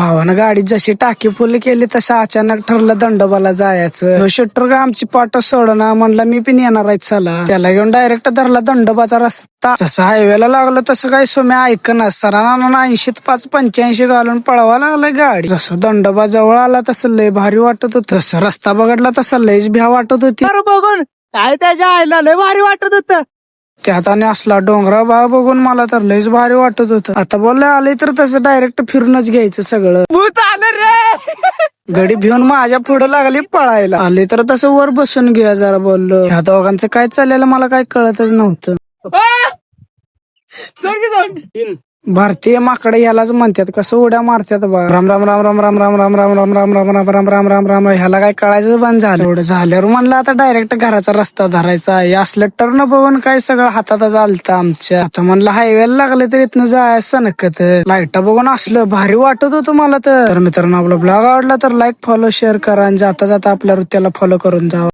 भावानं गाडीत जशी टाकी फुल केली तसं अचानक ठरलं दंडोबाला जायचं. शूटर का आमची पाठ सोडना म्हणला मी पण येणार आहे चला. त्याला घेऊन डायरेक्ट धरला दंडोबाचा रस्ता. जसं हायवेला लागलं तसं काही सोम्या ऐकणार. सरांना 80-85 घालून पळवा लागला गाडी. जसं दंडोबा जवळ आला तसं लय भारी वाटत होत. जसं रस्ता बघडला तसं लयच भ्या वाटत होती. बघून काय त्याच्या आईला लय भारी वाटत होत. त्यात आणि असला डोंगरा भाव बघून मला तर लयच भारी वाटत होतं. आता बोलले आले तर तसं डायरेक्ट फिरूनच घ्यायचं सगळं. भूत आलं रे. गडी भिवून माझ्या पुढे लागली पळायला. आले तर तसं वर बसून घेऊया जरा बोललो. ह्या दोघांचं काय चाललेलं मला काय कळतच नव्हतं. भारतीय माकडे यालाच म्हणतात. कसं उड्या मारतात बा. राम राम राम राम राम राम राम राम राम राम राम राम राम राम राम राम. ह्याला काय कळायचं बंद झालं. एवढं झाल्यावर म्हणलं आता डायरेक्ट घराचा रस्ता धरायचा आहे. असलं टर्न बघून काय सगळं हातातच आलतं आमच्या. आता म्हणलं हायवेला लागलं तर इथनं जायचं सनकत. लाईटा बघून असलं भारी वाटत होतं मला तर. मित्रांनो आपला ब्लॉग आवडला तर लाईक फॉलो शेअर करा आणि जाता जाता आपल्या त्याला फॉलो करून जावा.